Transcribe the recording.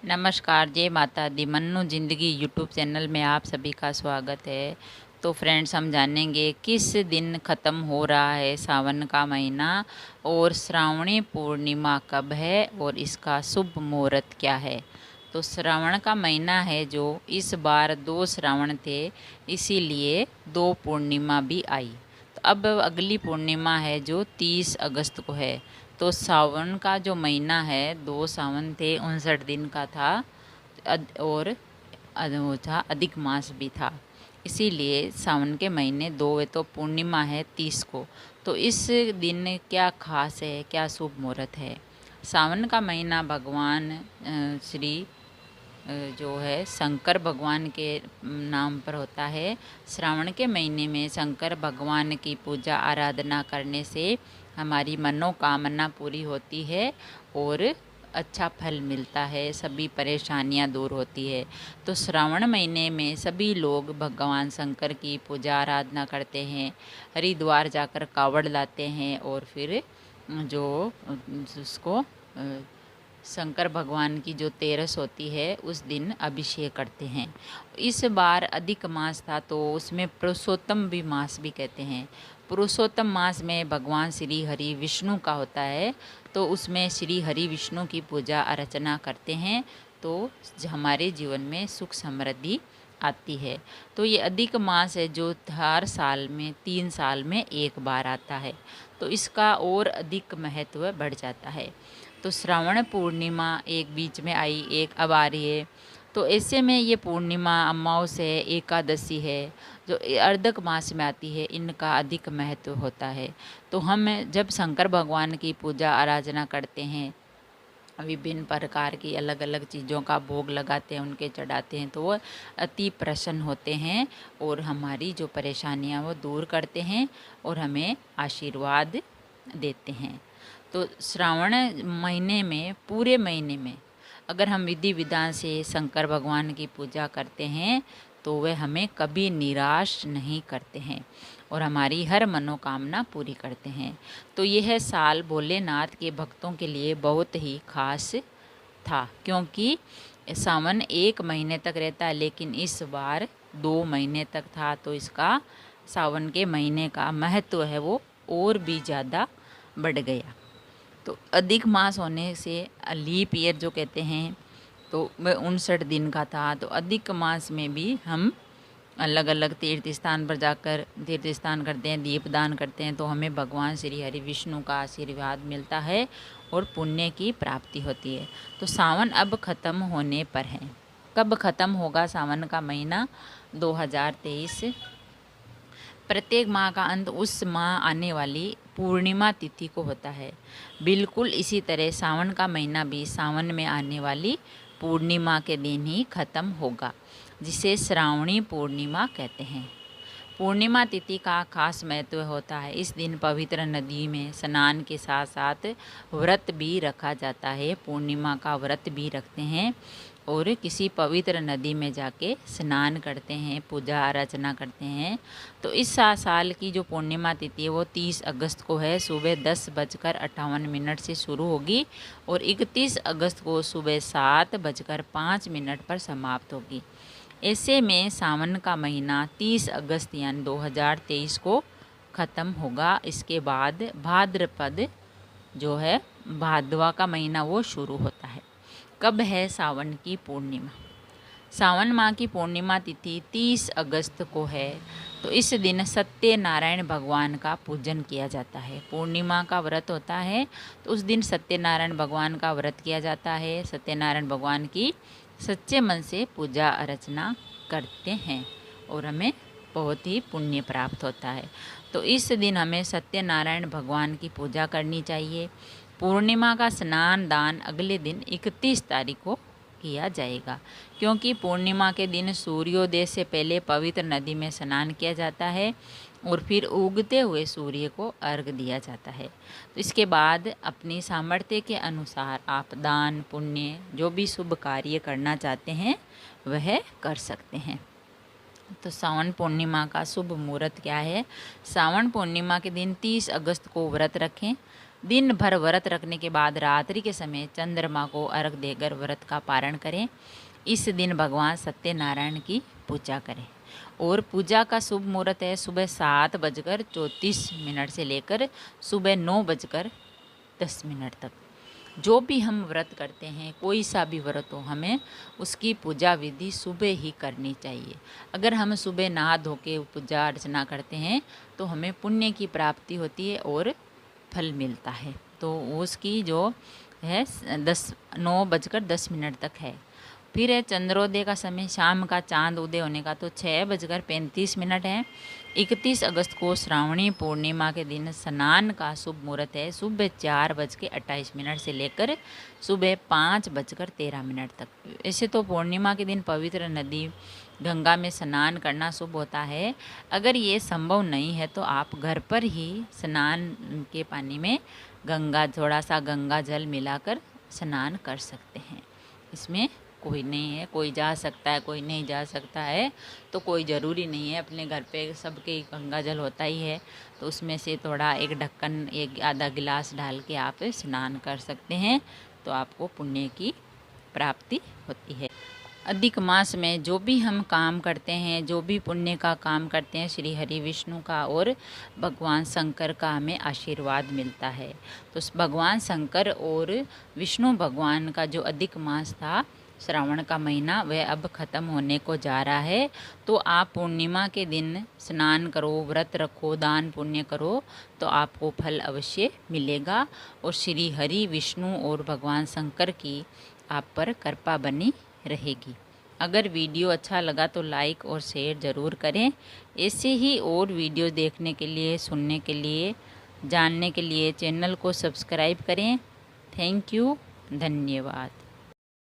नमस्कार, जय माता दी। मन्नू ज़िंदगी यूट्यूब चैनल में आप सभी का स्वागत है। तो फ्रेंड्स, हम जानेंगे किस दिन ख़त्म हो रहा है सावन का महीना और श्रावणी पूर्णिमा कब है और इसका शुभ मुहूर्त क्या है। तो श्रावण का महीना है जो इस बार 2 श्रावण थे, इसीलिए 2 पूर्णिमा भी आई। तो अब अगली पूर्णिमा है जो 30 अगस्त को है। तो सावन का जो महीना है, 2 सावन थे, 59 दिन का था और वो था, अधिक मास भी था। इसीलिए सावन के महीने 2 है तो पूर्णिमा है 30 को। तो इस दिन क्या खास है, क्या शुभ मुहूर्त है। सावन का महीना भगवान श्री जो है शंकर भगवान के नाम पर होता है। श्रावण के महीने में शंकर भगवान की पूजा आराधना करने से हमारी मनोकामना पूरी होती है और अच्छा फल मिलता है, सभी परेशानियां दूर होती है। तो श्रावण महीने में सभी लोग भगवान शंकर की पूजा आराधना करते हैं, हरिद्वार जाकर कावड़ लाते हैं और फिर जो उसको शंकर भगवान की जो तेरस होती है उस दिन अभिषेक करते हैं। इस बार अधिक मास था तो उसमें पुरुषोत्तम भी मास भी कहते हैं। पुरुषोत्तम मास में भगवान श्री हरि विष्णु का होता है, तो उसमें श्री हरि विष्णु की पूजा अर्चना करते हैं तो हमारे जीवन में सुख समृद्धि आती है। तो ये अधिक मास है जो हर साल में 3 साल में एक बार आता है, तो इसका और अधिक महत्व बढ़ जाता है। तो श्रावण पूर्णिमा एक बीच में आई, एक अब आ रही है। तो ऐसे में ये पूर्णिमा, अमावस है, एकादशी है जो अर्धक मास में आती है, इनका अधिक महत्व होता है। तो हम जब शंकर भगवान की पूजा आराधना करते हैं, विभिन्न प्रकार की अलग अलग चीज़ों का भोग लगाते हैं, उनके चढ़ाते हैं, तो वो अति प्रसन्न होते हैं और हमारी जो परेशानियां वो दूर करते हैं और हमें आशीर्वाद देते हैं। तो श्रावण महीने में, पूरे महीने में अगर हम विधि विधान से शंकर भगवान की पूजा करते हैं तो वे हमें कभी निराश नहीं करते हैं और हमारी हर मनोकामना पूरी करते हैं। तो यह साल भोलेनाथ के भक्तों के लिए बहुत ही खास था, क्योंकि सावन 1 महीने तक रहता है, लेकिन इस बार 2 महीने तक था। तो इसका सावन के महीने का महत्व है वो और भी ज़्यादा बढ़ गया। तो अधिक मास होने से लीप ईयर जो कहते हैं, तो वह 59 दिन का था। तो अधिक मास में भी हम अलग अलग तीर्थ स्थान पर जाकर तीर्थ स्नान करते हैं, दीपदान करते हैं, तो हमें भगवान श्री हरि विष्णु का आशीर्वाद मिलता है और पुण्य की प्राप्ति होती है। तो सावन अब ख़त्म होने पर है। कब ख़त्म होगा सावन का महीना? 2023। प्रत्येक माह का अंत उस माह आने वाली पूर्णिमा तिथि को होता है। बिल्कुल इसी तरह सावन का महीना भी सावन में आने वाली पूर्णिमा के दिन ही ख़त्म होगा, जिसे श्रावणी पूर्णिमा कहते हैं। पूर्णिमा तिथि का खास महत्व होता है। इस दिन पवित्र नदी में स्नान के साथ साथ व्रत भी रखा जाता है। पूर्णिमा का व्रत भी रखते हैं और किसी पवित्र नदी में जाके स्नान करते हैं, पूजा अर्चना करते हैं। तो इस साल की जो पूर्णिमा तिथि है वो 30 अगस्त को है। सुबह 10:58 से शुरू होगी और 31 अगस्त को सुबह 7:05 पर समाप्त होगी। ऐसे में सावन का महीना 30 अगस्त यानी 2023 को ख़त्म होगा। इसके बाद भाद्रपद जो है, भादवा का महीना, वो शुरू होता है। कब है सावन की पूर्णिमा? सावन माह की पूर्णिमा तिथि 30 अगस्त को है। तो इस दिन सत्यनारायण भगवान का पूजन किया जाता है। पूर्णिमा का व्रत होता है तो उस दिन सत्यनारायण भगवान का व्रत किया जाता है। सत्यनारायण भगवान की सच्चे मन से पूजा अर्चना करते हैं और हमें बहुत ही पुण्य प्राप्त होता है। तो इस दिन हमें सत्यनारायण भगवान की पूजा करनी चाहिए। पूर्णिमा का स्नान दान अगले दिन 31 तारीख को किया जाएगा, क्योंकि पूर्णिमा के दिन सूर्योदय से पहले पवित्र नदी में स्नान किया जाता है और फिर उगते हुए सूर्य को अर्घ दिया जाता है। तो इसके बाद अपनी सामर्थ्य के अनुसार आप दान पुण्य जो भी शुभ कार्य करना चाहते हैं वह कर सकते हैं। तो सावन पूर्णिमा का शुभ मुहूर्त क्या है? सावन पूर्णिमा के दिन 30 अगस्त को व्रत रखें, दिन भर व्रत रखने के बाद रात्रि के समय चंद्रमा को अर्घ देकर व्रत का पारण करें। इस दिन भगवान सत्यनारायण की पूजा करें। और पूजा का शुभ मुहूर्त है सुबह 7:34 से लेकर सुबह 9:10 तक। जो भी हम व्रत करते हैं, कोई सा भी व्रत हो, हमें उसकी पूजा विधि सुबह ही करनी चाहिए। अगर हम सुबह नहा धो के पूजा अर्चना करते हैं तो हमें पुण्य की प्राप्ति होती है और फल मिलता है। तो उसकी जो है 9:10 तक है। फिर है चंद्रोदय का समय, शाम का चांद उदय होने का तो 6:35 है। 31 अगस्त को श्रावणी पूर्णिमा के दिन स्नान का शुभ मुहूर्त है सुबह 4:28 से लेकर सुबह 5:13 तक। ऐसे तो पूर्णिमा के दिन पवित्र नदी गंगा में स्नान करना शुभ होता है। अगर ये संभव नहीं है तो आप घर पर ही स्नान के पानी में थोड़ा सा गंगा जल मिलाकर स्नान कर सकते हैं। इसमें कोई नहीं है, कोई जा सकता है, कोई नहीं जा सकता है, तो कोई ज़रूरी नहीं है। अपने घर पे सबके गंगा जल होता ही है, तो उसमें से थोड़ा एक ढक्कन, एक आधा गिलास डाल के आप स्नान कर सकते हैं, तो आपको पुण्य की प्राप्ति होती है। अधिक मास में जो भी हम काम करते हैं, जो भी पुण्य का काम करते हैं, श्री हरि विष्णु का और भगवान शंकर का हमें आशीर्वाद मिलता है। तो भगवान शंकर और विष्णु भगवान का जो अधिक मास था, श्रावण का महीना, वह अब ख़त्म होने को जा रहा है। तो आप पूर्णिमा के दिन स्नान करो, व्रत रखो, दान पुण्य करो, तो आपको फल अवश्य मिलेगा और श्री हरि विष्णु और भगवान शंकर की आप पर कृपा बनी रहेगी। अगर वीडियो अच्छा लगा तो लाइक और शेयर ज़रूर करें। ऐसे ही और वीडियो देखने के लिए, सुनने के लिए, जानने के लिए चैनल को सब्सक्राइब करें। थैंक यू, धन्यवाद।